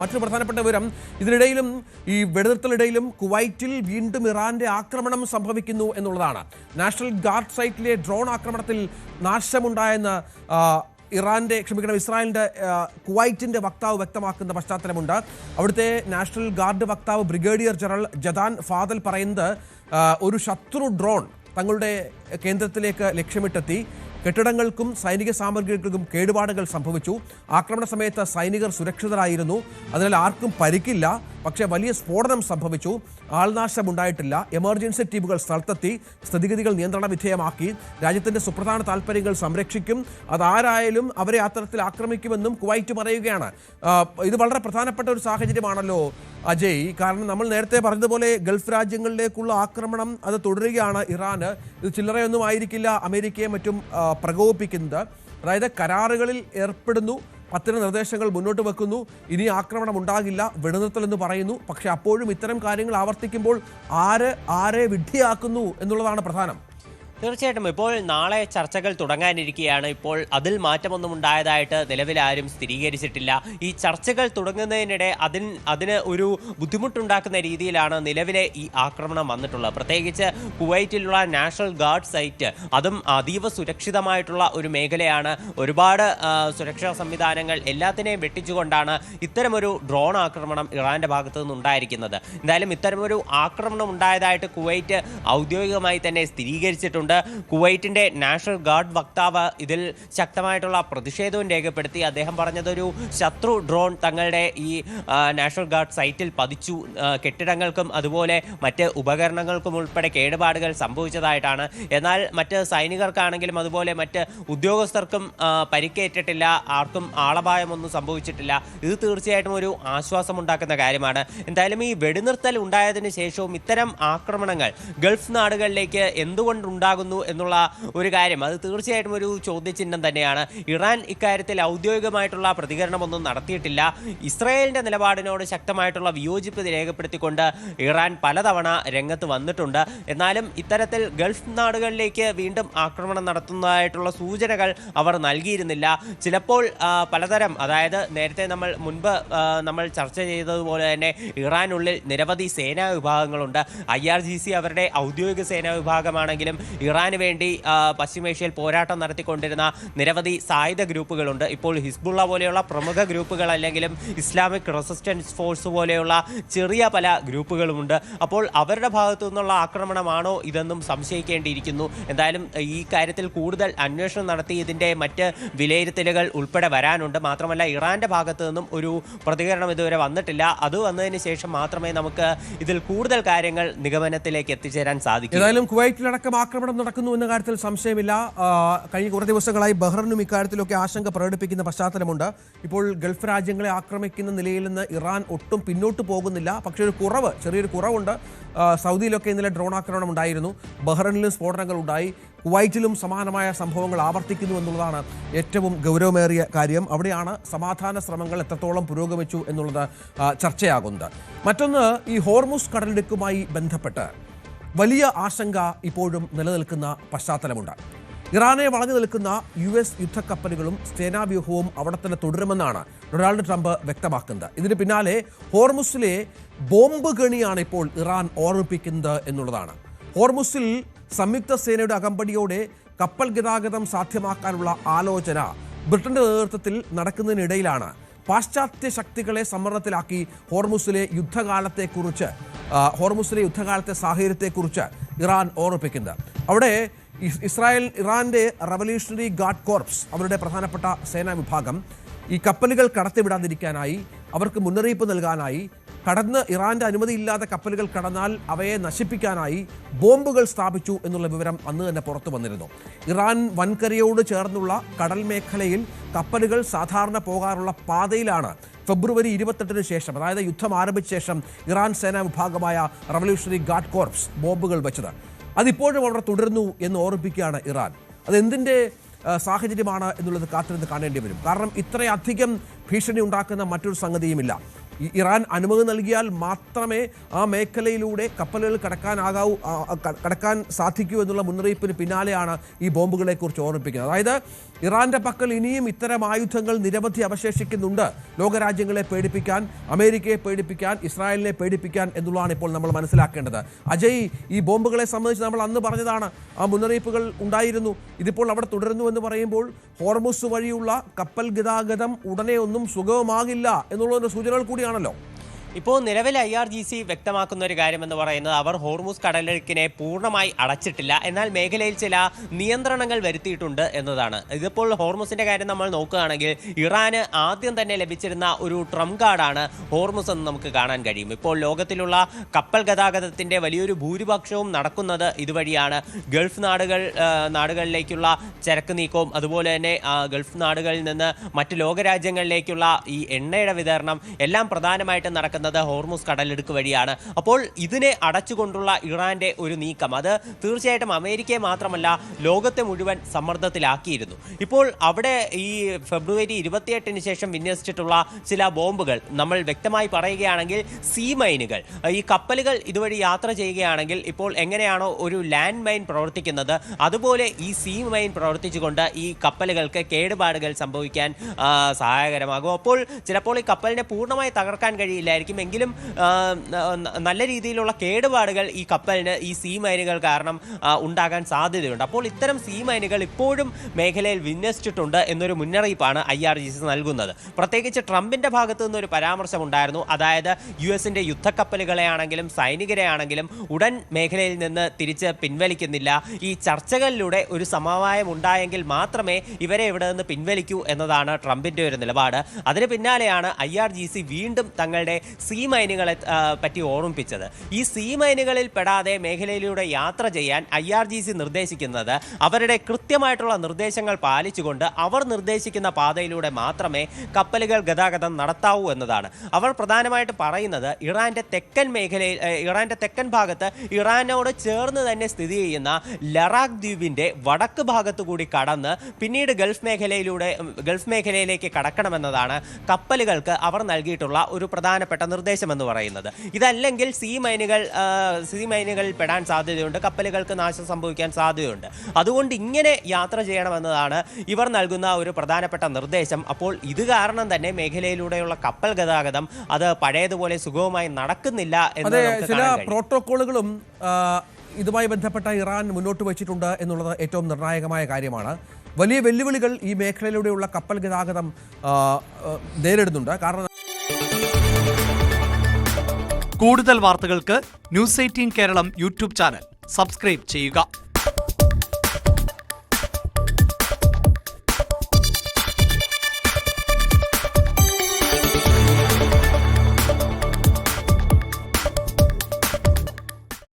മറ്റൊരു പ്രധാനപ്പെട്ട വിവരം, ഇതിനിടയിലും ഈ വെടിനിർത്തലിനിടയിലും കുവൈറ്റിൽ വീണ്ടും ഇറാന്റെ ആക്രമണം സംഭവിക്കുന്നു എന്നുള്ളതാണ്. നാഷണൽ ഗാർഡ് സൈറ്റിലെ ഡ്രോൺ ആക്രമണത്തിൽ നാശമുണ്ടായെന്ന് ഇസ്രായേലിന്റെ കുവൈറ്റിന്റെ വക്താവ് വ്യക്തമാക്കുന്ന പശ്ചാത്തലമുണ്ട്. അവിടുത്തെ നാഷണൽ ഗാർഡ് വക്താവ് ബ്രിഗേഡിയർ ജനറൽ ജദാൻ ഫാദൽ പറയുന്നത് ഒരു ശത്രു ഡ്രോൺ തങ്ങളുടെ കേന്ദ്രത്തിലേക്ക് ലക്ഷ്യമിട്ടെത്തി. കെട്ടിടങ്ങൾക്കും സൈനിക സാമഗ്രികൾക്കും കേടുപാടുകൾ സംഭവിച്ചു. ആക്രമണ സമയത്ത് സൈനികർ സുരക്ഷിതരായിരുന്നു, അതിനാൽ ആർക്കും പരിക്കില്ല. പക്ഷേ വലിയ സ്ഫോടനം സംഭവിച്ചു, ആൾനാശമുണ്ടായിട്ടില്ല. എമർജൻസി ടീമുകൾ സ്ഥലത്തെത്തി സ്ഥിതിഗതികൾ നിയന്ത്രണ വിധേയമാക്കി. രാജ്യത്തിന്റെ സുപ്രധാന താൽപ്പര്യങ്ങൾ സംരക്ഷിക്കും, അതാരായാലും അവരെ അത്തരത്തിൽ ആക്രമിക്കുമെന്നും കുവൈറ്റ് പറയുകയാണ്. ഇത് വളരെ പ്രധാനപ്പെട്ട ഒരു സാഹചര്യമാണല്ലോ അജയ്. കാരണം നമ്മൾ നേരത്തെ പറഞ്ഞതുപോലെ ഗൾഫ് രാജ്യങ്ങളിലേക്കുള്ള ആക്രമണം അത് തുടരുകയാണ് ഇറാന്. ഇത് ചില്ലറയൊന്നും ആയിരിക്കില്ല അമേരിക്കയെ മറ്റും പ്രകോപിപ്പിക്കുന്നത്. അതായത് കരാറുകളിൽ ഏർപ്പെടുന്നു, 10 നിർദ്ദേശങ്ങൾ മുന്നോട്ട് വെക്കുന്നു, ഇനി ആക്രമണം ഉണ്ടാകില്ല, വെടിനിർത്തൽ എന്ന് പറയുന്നു. പക്ഷെ അപ്പോഴും ഇത്തരം കാര്യങ്ങൾ ആവർത്തിക്കുമ്പോൾ ആരെ വിഡ്ഢിയാക്കുന്നു എന്നുള്ളതാണ് പ്രധാനം. തീർച്ചയായിട്ടും ഇപ്പോൾ നാളെ ചർച്ചകൾ തുടങ്ങാനിരിക്കുകയാണ്. ഇപ്പോൾ അതിൽ മാറ്റമൊന്നും ഉണ്ടായതായിട്ട് നിലവിൽ ആരും സ്ഥിരീകരിച്ചിട്ടില്ല. ഈ ചർച്ചകൾ തുടങ്ങുന്നതിനിടെ അതിന് ഒരു ബുദ്ധിമുട്ടുണ്ടാക്കുന്ന രീതിയിലാണ് നിലവിലെ ഈ ആക്രമണം വന്നിട്ടുള്ളത്. പ്രത്യേകിച്ച് കുവൈറ്റിലുള്ള നാഷണൽ ഗാർഡ് സൈറ്റ്, അതും അതീവ സുരക്ഷിതമായിട്ടുള്ള ഒരു മേഖലയാണ്. ഒരുപാട് സുരക്ഷാ സംവിധാനങ്ങൾ എല്ലാത്തിനെയും വെട്ടിച്ചുകൊണ്ടാണ് ഇത്തരമൊരു ഡ്രോൺ ആക്രമണം ഇറാന്റെ ഭാഗത്തു നിന്നുണ്ടായിരിക്കുന്നത്. എന്തായാലും ഇത്തരമൊരു ആക്രമണം ഉണ്ടായതായിട്ട് കുവൈറ്റ് ഔദ്യോഗികമായി തന്നെ സ്ഥിരീകരിച്ചിട്ടുണ്ട്. കുവൈറ്റിന്റെ നാഷണൽ ഗാർഡ് വക്താവ് ഇതിൽ ശക്തമായിട്ടുള്ള പ്രതിഷേധവും രേഖപ്പെടുത്തി. അദ്ദേഹം പറഞ്ഞതൊരു ശത്രു ഡ്രോൺ തങ്ങളുടെ ഈ നാഷണൽ ഗാർഡ് സൈറ്റിൽ പതിച്ചു, കെട്ടിടങ്ങൾക്കും അതുപോലെ മറ്റ് ഉപകരണങ്ങൾക്കും ഉൾപ്പെടെ കേടുപാടുകൾ സംഭവിച്ചതായിട്ടാണ്. എന്നാൽ മറ്റ് സൈനികർക്കാണെങ്കിലും അതുപോലെ മറ്റ് ഉദ്യോഗസ്ഥർക്കും പരിക്കേറ്റിട്ടില്ല, ആർക്കും ആളപായമൊന്നും സംഭവിച്ചിട്ടില്ല. ഇത് തീർച്ചയായിട്ടും ഒരു ആശ്വാസമുണ്ടാക്കുന്ന കാര്യമാണ്. എന്തായാലും ഈ വെടിനിർത്തൽ ഉണ്ടായതിനു ശേഷവും ഇത്തരം ആക്രമണങ്ങൾ ഗൾഫ് നാടുകളിലേക്ക് എന്തുകൊണ്ടുണ്ടാകും എന്നുള്ള ഒരു കാര്യം അത് തീർച്ചയായിട്ടും ഒരു ചോദ്യചിഹ്നം തന്നെയാണ്. ഇറാൻ ഇക്കാര്യത്തിൽ ഔദ്യോഗികമായിട്ടുള്ള പ്രതികരണമൊന്നും നടത്തിയിട്ടില്ല. ഇസ്രായേലിന്റെ നിലപാടിനോട് ശക്തമായിട്ടുള്ള വിയോജിപ്പ് രേഖപ്പെടുത്തിക്കൊണ്ട് ഇറാൻ പലതവണ രംഗത്ത് വന്നിട്ടുണ്ട്. എന്നാലും ഇത്തരത്തിൽ ഗൾഫ് നാടുകളിലേക്ക് വീണ്ടും ആക്രമണം നടത്തുന്നതായിട്ടുള്ള സൂചനകൾ അവർ നൽകിയിരുന്നില്ല. ചിലപ്പോൾ പലതരം, അതായത് നേരത്തെ നമ്മൾ ചർച്ച ചെയ്തതുപോലെ തന്നെ ഇറാനുള്ളിൽ നിരവധി സേനാ വിഭാഗങ്ങളുണ്ട്. IRGC അവരുടെ ഔദ്യോഗിക സേനാ വിഭാഗമാണെങ്കിലും ഇറാന് വേണ്ടി പശ്ചിമേഷ്യയിൽ പോരാട്ടം നടത്തിക്കൊണ്ടിരുന്ന നിരവധി സായുധ ഗ്രൂപ്പുകളുണ്ട്. ഇപ്പോൾ ഹിസ്ബുള്ള പോലെയുള്ള പ്രമുഖ ഗ്രൂപ്പുകൾ അല്ലെങ്കിലും ഇസ്ലാമിക് റെസിസ്റ്റൻസ് ഫോഴ്സ് പോലെയുള്ള ചെറിയ പല ഗ്രൂപ്പുകളുമുണ്ട്. അപ്പോൾ അവരുടെ ഭാഗത്തു നിന്നുള്ള ആക്രമണമാണോ ഇതെന്നും സംശയിക്കേണ്ടിയിരിക്കുന്നു. എന്തായാലും ഈ കാര്യത്തിൽ കൂടുതൽ അന്വേഷണം നടത്തി ഇതിൻ്റെ മറ്റ് വിലയിരുത്തലുകൾ ഉൾപ്പെടെ വരാനുണ്ട്. മാത്രമല്ല ഇറാന്റെ ഭാഗത്തു നിന്നും ഒരു പ്രതികരണം ഇതുവരെ വന്നിട്ടില്ല. അത് വന്നതിന് ശേഷം മാത്രമേ നമുക്ക് ഇതിൽ കൂടുതൽ കാര്യങ്ങൾ നിഗമനത്തിലേക്ക് എത്തിച്ചേരാൻ സാധിക്കൂ. ഏതായാലും കുവൈറ്റിലടക്കം ആക്രമണം നടക്കുന്നു എന്ന കാര്യത്തിൽ സംശയമില്ല. കഴിഞ്ഞ കുറേ ദിവസങ്ങളായി ബഹ്റിനും ഇക്കാര്യത്തിലൊക്കെ ആശങ്ക പ്രകടിപ്പിക്കുന്ന പശ്ചാത്തലമുണ്ട്. ഇപ്പോൾ ഗൾഫ് രാജ്യങ്ങളെ ആക്രമിക്കുന്ന നിലയിൽ നിന്ന് ഇറാൻ ഒട്ടും പിന്നോട്ട് പോകുന്നില്ല. പക്ഷേ ചെറിയൊരു കുറവുണ്ട്. സൗദിയിലൊക്കെ ഇന്നലെ ഡ്രോൺ ആക്രമണം ഉണ്ടായിരുന്നു, ബഹ്റിനിലും സ്ഫോടനങ്ങൾ ഉണ്ടായി, കുവൈറ്റിലും സമാനമായ സംഭവങ്ങൾ ആവർത്തിക്കുന്നു എന്നുള്ളതാണ് ഏറ്റവും ഗൗരവമേറിയ കാര്യം. അവിടെയാണ് സമാധാന ശ്രമങ്ങൾ എത്രത്തോളം പുരോഗമിച്ചു എന്നുള്ളത് ചർച്ചയാകുന്നത്. മറ്റൊന്ന്, ഈ ഹോർമുസ് കടലിടുക്കുമായി ബന്ധപ്പെട്ട് വലിയ ആശങ്ക ഇപ്പോഴും നിലനിൽക്കുന്ന പശ്ചാത്തലമുണ്ട്. ഇറാനെ വളഞ്ഞു നിൽക്കുന്ന US യുദ്ധക്കപ്പലുകളും സേനാവ്യൂഹവും അവിടെ തന്നെ തുടരുമെന്നാണ് ഡൊണാൾഡ് ട്രംപ് വ്യക്തമാക്കുന്നത്. ഇതിന് പിന്നാലെ ഹോർമുസിലെ ബോംബ് ഗണിയാണ് ഇപ്പോൾ ഇറാൻ ഓർമ്മിപ്പിക്കുന്നത് എന്നുള്ളതാണ്. ഹോർമുസിൽ സംയുക്ത സേനയുടെ അകമ്പടിയോടെ കപ്പൽ ഗതാഗതം സാധ്യമാക്കാനുള്ള ആലോചന ബ്രിട്ടന്റെ നേതൃത്വത്തിൽ നടക്കുന്നതിനിടയിലാണ് പാശ്ചാത്യ ശക്തികളെ സമ്മർദ്ദത്തിലാക്കി ഹോർമുസിലെ യുദ്ധകാലത്തെ സാഹചര്യത്തെക്കുറിച്ച് ഇറാൻ ഓർമ്മിപ്പിക്കുന്നത്. അവിടെ ഇറാന്റെ റവല്യൂഷണറി ഗാർഡ് കോർപ്സ്, അവരുടെ പ്രധാനപ്പെട്ട സേനാ വിഭാഗം, ഈ കപ്പലുകൾ കടത്തിവിടാതിരിക്കാനായി, അവർക്ക് മുന്നറിയിപ്പ് നൽകാനായി, ഇറാന്റെ അനുമതിയില്ലാതെ കപ്പലുകൾ കടന്നാൽ അവയെ നശിപ്പിക്കാനായി ബോംബുകൾ സ്ഥാപിച്ചു എന്നുള്ള വിവരം അന്ന് തന്നെ പുറത്തു വന്നിരുന്നു. ഇറാൻ വൻകരയോട് ചേർന്നുള്ള കടൽ മേഖലയിൽ കപ്പലുകൾ സാധാരണ പോകാറുള്ള പാതയിലാണ് ഫെബ്രുവരി 28 ശേഷം, അതായത് യുദ്ധം ആരംഭിച്ച ശേഷം, ഇറാൻ സേനാ വിഭാഗമായ റവല്യൂഷണറി ഗാർഡ് കോർപ്സ് ബോംബുകൾ വെച്ചത്. അതിപ്പോഴും അവിടെ തുടരുന്നു എന്ന് ഓർമ്മിപ്പിക്കുകയാണ് ഇറാൻ. അതെന്തിൻ്റെ സാഹചര്യമാണ് എന്നുള്ളത് കാത്തിരുന്ന് കാണേണ്ടി വരും. കാരണം ഇത്രയധികം ഭീഷണി ഉണ്ടാക്കുന്ന മറ്റൊരു സംഗതിയുമില്ല. ഇറാൻ അനുമതി നൽകിയാൽ മാത്രമേ ആ മേഖലയിലൂടെ കപ്പലുകൾ കടക്കാൻ സാധിക്കൂ എന്നുള്ള മുന്നറിയിപ്പിന് പിന്നാലെയാണ് ഈ ബോംബുകളെക്കുറിച്ച് ഓർമ്മിപ്പിക്കുന്നത്. അതായത് ഇറാന്റെ പക്കൽ ഇനിയും ഇത്തരം ആയുധങ്ങൾ നിരവധി അവശേഷിക്കുന്നുണ്ട്, ലോകരാജ്യങ്ങളെ പേടിപ്പിക്കാൻ, അമേരിക്കയെ പേടിപ്പിക്കാൻ, ഇസ്രായേലിനെ പേടിപ്പിക്കാൻ എന്നുള്ളതാണ് ഇപ്പോൾ നമ്മൾ മനസ്സിലാക്കേണ്ടത്. അജയ്, ഈ ബോംബുകളെ സംബന്ധിച്ച് നമ്മൾ അന്ന് പറഞ്ഞതാണ്, ആ മുന്നറിയിപ്പുകൾ ഉണ്ടായിരുന്നു. ഇതിപ്പോൾ അവിടെ തുടരുന്നു എന്ന് പറയുമ്പോൾ ഹോർമുസ് വഴിയുള്ള കപ്പൽ ഗതാഗതം ഉടനെ ഒന്നും സുഗമമാകില്ല എന്നുള്ളതിന്റെ സൂചനകൾ കൂടിയാണല്ലോ. ഇപ്പോൾ നിലവിൽ IRGC വ്യക്തമാക്കുന്ന ഒരു കാര്യമെന്ന് പറയുന്നത് അവർ ഹോർമുസ് കടലിടുക്കിനെ പൂർണ്ണമായി അടച്ചിട്ടില്ല, എന്നാൽ മേഖലയിൽ ചില നിയന്ത്രണങ്ങൾ വരുത്തിയിട്ടുണ്ട് എന്നതാണ്. ഇതിപ്പോൾ ഹോർമുസിന്റെ കാര്യം നമ്മൾ നോക്കുകയാണെങ്കിൽ ഇറാന് ആദ്യം തന്നെ ലഭിച്ചിരുന്ന ഒരു ട്രംപ് കാർഡാണ് ഹോർമുസ് എന്ന് നമുക്ക് കാണാൻ കഴിയും. ഇപ്പോൾ ലോകത്തിലുള്ള കപ്പൽ ഗതാഗതത്തിന്റെ വലിയൊരു ഭൂരിപക്ഷവും നടക്കുന്നത് ഇതുവഴിയാണ്. ഗൾഫ് നാടുകളിലേക്കുള്ള ചരക്ക് നീക്കവും അതുപോലെ തന്നെ ഗൾഫ് നാടുകളിൽ നിന്ന് മറ്റ് ലോകരാജ്യങ്ങളിലേക്കുള്ള ഈ എണ്ണയുടെ വിതരണം എല്ലാം പ്രധാനമായിട്ടും നടക്കുന്നത് ഹോർമുസ് കടലിടുക്ക് വഴിയാണ്. അപ്പോൾ ഇതിനെ അടച്ചുകൊണ്ടുള്ള ഇറാന്റെ ഒരു നീക്കം അത് തീർച്ചയായിട്ടും അമേരിക്കയെ മാത്രമല്ല ലോകത്തെ മുഴുവൻ സമ്മർദ്ദത്തിലാക്കിയിരുന്നു. ഇപ്പോൾ അവിടെ ഈ ഫെബ്രുവരി 28 ശേഷം വിന്യസിച്ചിട്ടുള്ള ചില ബോംബുകൾ നമ്മൾ വ്യക്തമായി പറയുകയാണെങ്കിൽ സീ മൈനുകൾ, ഈ കപ്പലുകൾ ഇതുവഴി യാത്ര ചെയ്യുകയാണെങ്കിൽ ഇപ്പോൾ എങ്ങനെയാണോ ഒരു ലാൻഡ് മൈൻ പ്രവർത്തിക്കുന്നത് അതുപോലെ ഈ സീ മൈൻ പ്രവർത്തിച്ചുകൊണ്ട് ഈ കപ്പലുകൾക്ക് കേടുപാടുകൾ സംഭവിക്കാൻ സഹായകരമാകും. അപ്പോൾ ചിലപ്പോൾ ഈ കപ്പലിനെ പൂർണ്ണമായി തകർക്കാൻ കഴിയില്ലായിരിക്കും, എങ്കിലും നല്ല രീതിയിലുള്ള കേടുപാടുകൾ ഈ കപ്പലിന് ഈ സീ മൈനുകൾ കാരണം ഉണ്ടാകാൻ സാധ്യതയുണ്ട്. അപ്പോൾ ഇത്തരം സീ മൈനുകൾ ഇപ്പോഴും മേഖലയിൽ വിന്യസിച്ചിട്ടുണ്ട് എന്നൊരു മുന്നറിയിപ്പാണ് IRGC നൽകുന്നത്. പ്രത്യേകിച്ച് ട്രംപിന്റെ ഭാഗത്തു നിന്നൊരു പരാമർശം ഉണ്ടായിരുന്നു, അതായത് US-ന്റെ യുദ്ധക്കപ്പലുകളെ ആണെങ്കിലും സൈനികരെ ആണെങ്കിലും ഉടൻ മേഖലയിൽ നിന്ന് തിരിച്ച് പിൻവലിക്കുന്നില്ല, ഈ ചർച്ചകളിലൂടെ ഒരു സമവായം ഉണ്ടായെങ്കിൽ മാത്രമേ ഇവരെ ഇവിടെ നിന്ന് പിൻവലിക്കൂ എന്നതാണ് ട്രംപിന്റെ ഒരു നിലപാട്. അതിന് പിന്നാലെയാണ് IRGC വീണ്ടും തങ്ങളുടെ സീ മൈനുകളെ പറ്റി ഓർമ്മിപ്പിച്ചത്. ഈ സീ മൈനുകളിൽ പെടാതെ മേഖലയിലൂടെ യാത്ര ചെയ്യാൻ IRGC നിർദ്ദേശിക്കുന്നത് അവരുടെ കൃത്യമായിട്ടുള്ള നിർദ്ദേശങ്ങൾ പാലിച്ചുകൊണ്ട് അവർ നിർദ്ദേശിക്കുന്ന പാതയിലൂടെ മാത്രമേ കപ്പലുകൾ ഗതാഗതം നടത്താവൂ എന്നതാണ്. അവർ പ്രധാനമായിട്ട് പറയുന്നത് ഇറാന്റെ തെക്കൻ ഭാഗത്ത് ഇറാനോട് ചേർന്ന് തന്നെ സ്ഥിതി ചെയ്യുന്ന ലറാഖ് ദ്വീപിന്റെ വടക്ക് ഭാഗത്തു കൂടി കടന്ന് പിന്നീട് ഗൾഫ് മേഖലയിലേക്ക് കടക്കണമെന്നതാണ് കപ്പലുകൾക്ക് അവർ നൽകിയിട്ടുള്ള ഒരു പ്രധാനപ്പെട്ട നിർദ്ദേശമെന്ന് പറയുന്നത്. ഇതല്ലെങ്കിൽ സീ മൈനുകളിൽ പെടാൻ സാധ്യതയുണ്ട്, കപ്പലുകൾക്ക് നാശം സംഭവിക്കാൻ സാധ്യതയുണ്ട്. അതുകൊണ്ട് ഇങ്ങനെ യാത്ര ചെയ്യണമെന്നതാണ് ഇവർ നൽകുന്ന ഒരു പ്രധാനപ്പെട്ട നിർദ്ദേശം. അപ്പോൾ ഇത് കാരണം തന്നെ മേഖലയിലൂടെയുള്ള കപ്പൽ ഗതാഗതം അത് പഴയതുപോലെ സുഗമമായി നടക്കുന്നില്ല എന്ന് ചില പ്രോട്ടോക്കോളുകളും ഇതുമായി ബന്ധപ്പെട്ട ഇറാൻ മുന്നോട്ട് വച്ചിട്ടുണ്ട് എന്നുള്ളത് ഏറ്റവും നിർണായകമായ കാര്യമാണ്. വലിയ വെല്ലുവിളികൾ ഈ മേഖലയിലൂടെയുള്ള കപ്പൽ ഗതാഗതം നേരിടുന്നുണ്ട്. കാരണം കൂടുതൽ വാർത്തകൾക്ക് News 18 Keralam YouTube channel subscribe ചെയ്യുക.